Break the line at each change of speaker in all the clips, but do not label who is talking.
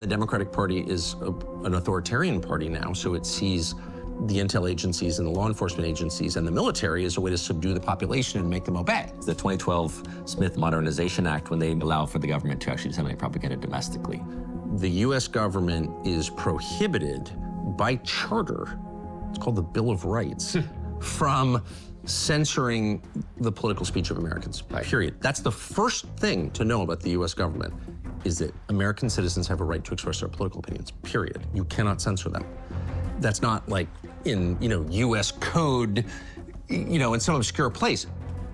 The Democratic Party is an authoritarian party now, so it sees the intel agencies and the law enforcement agencies and the military as a way to subdue the population and make them obey.
The 2012 Smith Modernization Act, when they allow for the government to actually disseminate propaganda domestically.
The U.S. government is prohibited by charter, it's called the Bill of Rights, from censoring the political speech of Americans, period. That's the first thing to know about the U.S. government, is that American citizens have a right to express their political opinions, period. You cannot censor them. That's not like in, U.S. code, in some obscure place.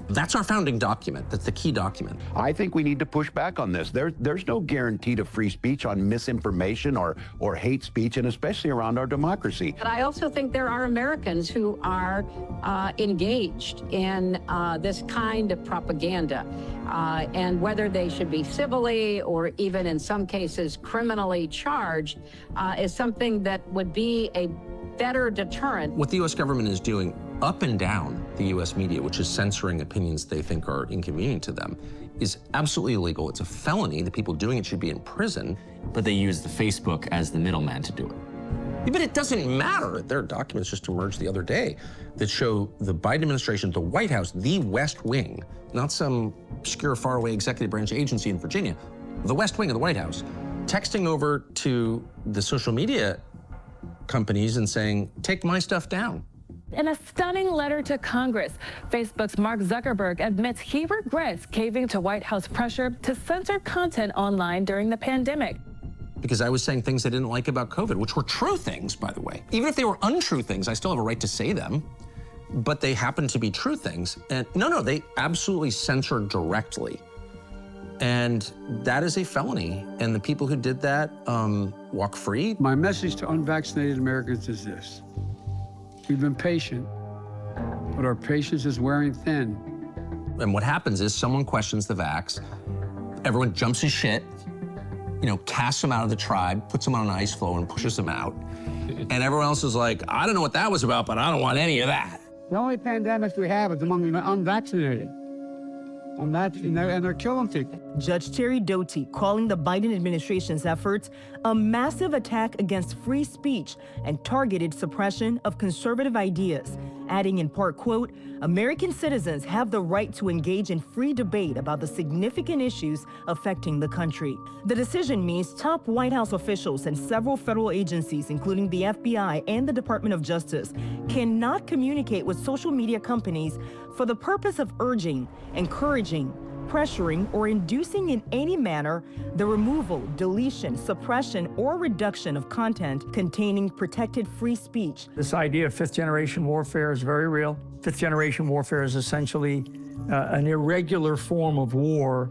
That's our founding document. That's the key document.
I think we need to push back on this. There's no guarantee to free speech on misinformation or hate speech, and especially around our democracy.
But I also think there are Americans who are engaged in this kind of propaganda, and whether they should be civilly or even in some cases criminally charged is something that would be a better deterrent.
What the U.S. government is doing up and down the U.S. media, which is censoring opinions they think are inconvenient to them, is absolutely illegal. It's a felony. The people doing it should be in prison.
But they use the Facebook as the middleman to do it.
Yeah, but it doesn't matter. There are documents just emerged the other day that show the Biden administration, the White House, the West Wing, not some obscure, faraway executive branch agency in Virginia, the West Wing of the White House, texting over to the social media companies and saying, take my stuff down.
In a stunning letter to Congress, Facebook's Mark Zuckerberg admits he regrets caving to White House pressure to censor content online during the pandemic.
Because I was saying things I didn't like about COVID, which were true things, by the way. Even if they were untrue things, I still have a right to say them, but they happen to be true things. And no, they absolutely censored directly. And that is a felony. And the people who did that walk free.
My message to unvaccinated Americans is this. We've been patient, but our patience is wearing thin.
And what happens is someone questions the vax, everyone jumps his shit, casts them out of the tribe, puts them on an ice floe and pushes them out. And everyone else is like, I don't know what that was about, but I don't want any of that.
The only pandemics we have is among the unvaccinated. And they're killing people.
Judge Terry Doughty calling the Biden administration's efforts a massive attack against free speech and targeted suppression of conservative ideas, adding in part, quote, American citizens have the right to engage in free debate about the significant issues affecting the country. The decision means top White House officials and several federal agencies, including the FBI and the Department of Justice, cannot communicate with social media companies for the purpose of urging, encouraging, pressuring, or inducing in any manner the removal, deletion, suppression, or reduction of content containing protected free speech.
This idea of fifth-generation warfare is very real. Fifth-generation warfare is essentially an irregular form of war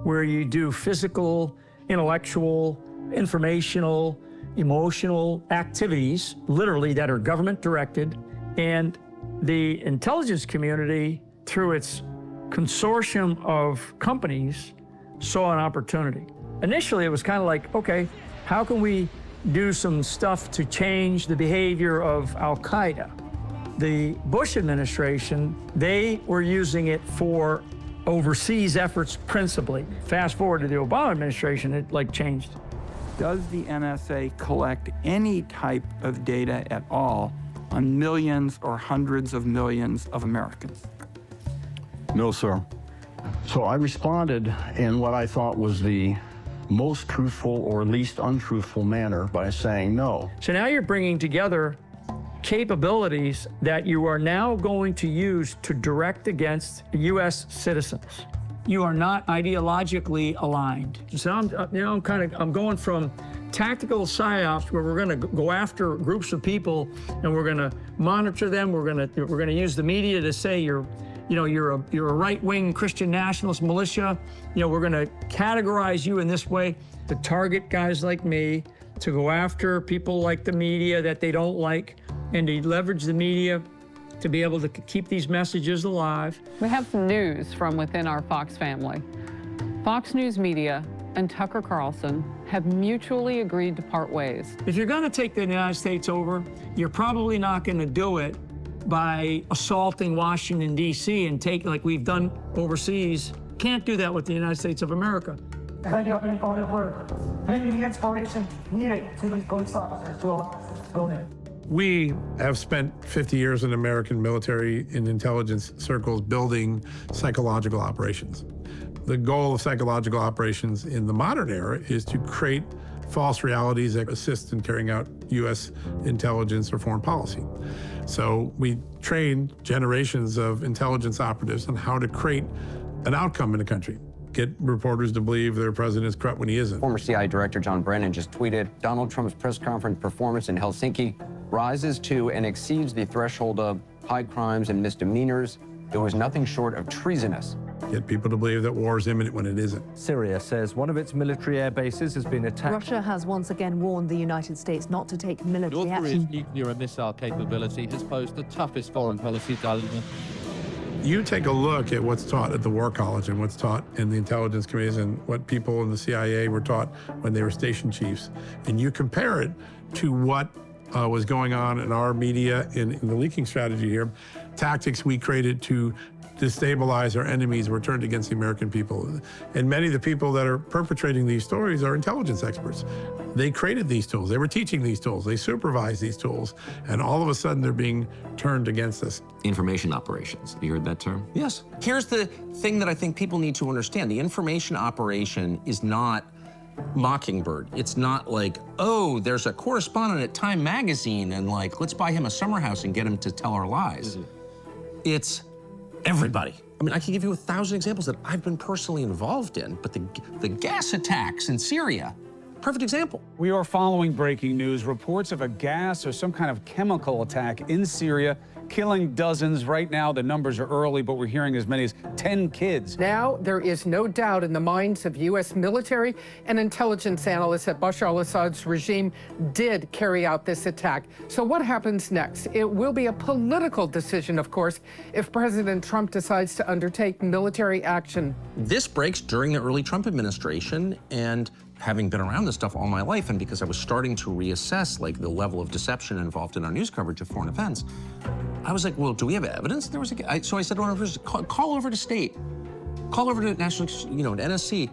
where you do physical, intellectual, informational, emotional activities, literally, that are government-directed, and the intelligence community, through its consortium of companies, saw an opportunity. Initially, it was kind of like, okay, how can we do some stuff to change the behavior of Al-Qaeda? The Bush administration, they were using it for overseas efforts principally. Fast forward to the Obama administration, it changed.
Does the NSA collect any type of data at all on millions or hundreds of millions of Americans?
No, sir. So I responded in what I thought was the most truthful or least untruthful manner by saying no.
So now you're bringing together capabilities that you are now going to use to direct against U.S. citizens. You are not ideologically aligned. So I'm going from tactical psyops where we're going to go after groups of people and we're going to monitor them. We're going to use the media to say you're a right-wing Christian nationalist militia. We're going to categorize you in this way to target guys like me, to go after people like the media that they don't like, and to leverage the media to be able to keep these messages alive.
We have some news from within our Fox family. Fox News Media and Tucker Carlson have mutually agreed to part ways.
If you're going to take the United States over, you're probably not going to do it by assaulting Washington, D.C. and take like we've done overseas. Can't do that with the United States of America.
And you have all the work. And the inspiration needed to these police officers to allow us to go in.
We have spent 50 years in American military and intelligence circles building psychological operations. The goal of psychological operations in the modern era is to create false realities that assist in carrying out U.S. intelligence or foreign policy. So we train generations of intelligence operatives on how to create an outcome in a country. Get reporters to believe their president is corrupt when he isn't.
Former CIA Director John Brennan just tweeted, Donald Trump's press conference performance in Helsinki rises to and exceeds the threshold of high crimes and misdemeanors. It was nothing short of treasonous.
Get people to believe that war is imminent when it isn't.
Syria says one of its military air bases has been attacked.
Russia has once again warned the United States not to take military
North
action.
Korea's nuclear and missile capability has posed the toughest foreign policy dilemma.
You take a look at what's taught at the War College and what's taught in the intelligence committees and what people in the CIA were taught when they were station chiefs, and you compare it to what was going on in our media in the leaking strategy here, tactics we created to destabilize our enemies were turned against the American people. And many of the people that are perpetrating these stories are intelligence experts. They created these tools. They were teaching these tools. They supervised these tools. And all of a sudden, they're being turned against us.
Information operations. Have you heard that term?
Yes. Here's the thing that I think people need to understand. The information operation is not Mockingbird. It's not like, oh, there's a correspondent at Time Magazine and like, let's buy him a summer house and get him to tell our lies. It's everybody. I mean, I can give you 1,000 examples that I've been personally involved in, but the gas attacks in Syria, perfect example.
We are following breaking news, reports of a gas or some kind of chemical attack in Syria, killing dozens. Right now, the numbers are early, but we're hearing as many as 10 kids.
Now, there is no doubt in the minds of U.S. military and intelligence analysts that Bashar al-Assad's regime did carry out this attack. So what happens next? It will be a political decision, of course, if President Trump decides to undertake military action.
This breaks during the early Trump administration, and having been around this stuff all my life, and because I was starting to reassess like the level of deception involved in our news coverage of foreign events, I was like, well, do we have evidence? So I said to one of our call over to state, call over to national, to NSC.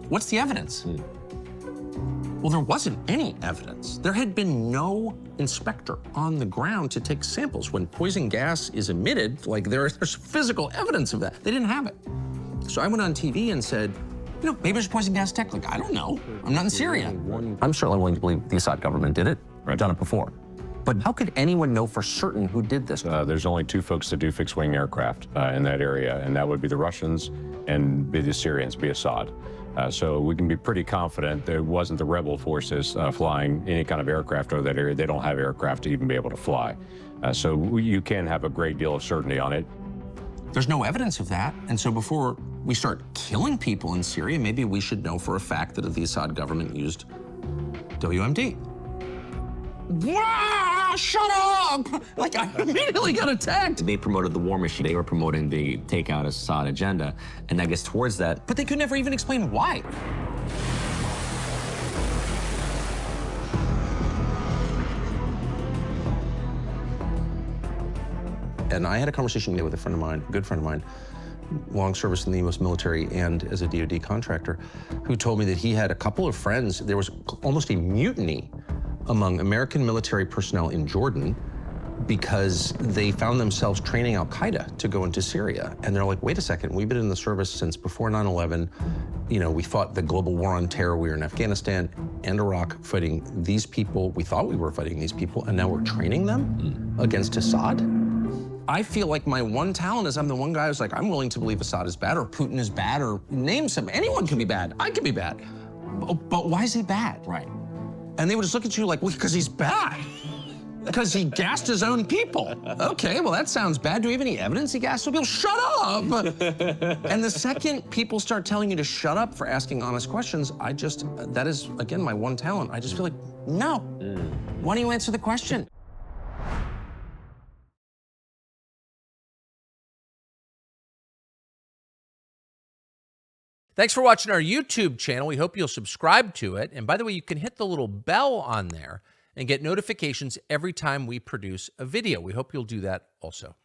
What's the evidence? Well, there wasn't any evidence. There had been no inspector on the ground to take samples. When poison gas is emitted, like there's physical evidence of that. They didn't have it. So I went on TV and said, maybe there's poison gas tech. Like, I don't know. I'm not in Syria.
I'm certainly willing to believe the Assad government did it. I've done it before.
But how could anyone know for certain who did this?
There's only two folks that do fixed-wing aircraft in that area, and that would be the Russians and be the Syrians, be Assad. So we can be pretty confident that it wasn't the rebel forces flying any kind of aircraft over that area. They don't have aircraft to even be able to fly. So you can have a great deal of certainty on it.
There's no evidence of that. And so before we start killing people in Syria, maybe we should know for a fact that the Assad government used WMD. Wow, shut up! Like, I immediately got attacked.
They promoted the war machine. They were promoting the take out Assad agenda. And I guess towards that.
But they could never even explain why. And I had a conversation today with a friend of mine, a good friend of mine, long service in the U.S. military and as a DoD contractor, who told me that he had a couple of friends. There was almost a mutiny among American military personnel in Jordan because they found themselves training al-Qaeda to go into Syria. And they're like, wait a second, we've been in the service since before 9/11. We fought the global war on terror. We were in Afghanistan and Iraq fighting these people. We thought we were fighting these people, and now we're training them against Assad? I feel like my one talent is I'm the one guy who's like, I'm willing to believe Assad is bad or Putin is bad or name some, anyone can be bad. I can be bad. But why is he bad?
Right.
And they would just look at you like, well, because he's bad. Because he gassed his own people. Okay, well, that sounds bad. Do we have any evidence he gassed people? Shut up! And the second people start telling you to shut up for asking honest questions, that is, again, my one talent. I just feel like, no. Why don't you answer the question?
Thanks for watching our YouTube channel. We hope you'll subscribe to it. And by the way, you can hit the little bell on there and get notifications every time we produce a video. We hope you'll do that also.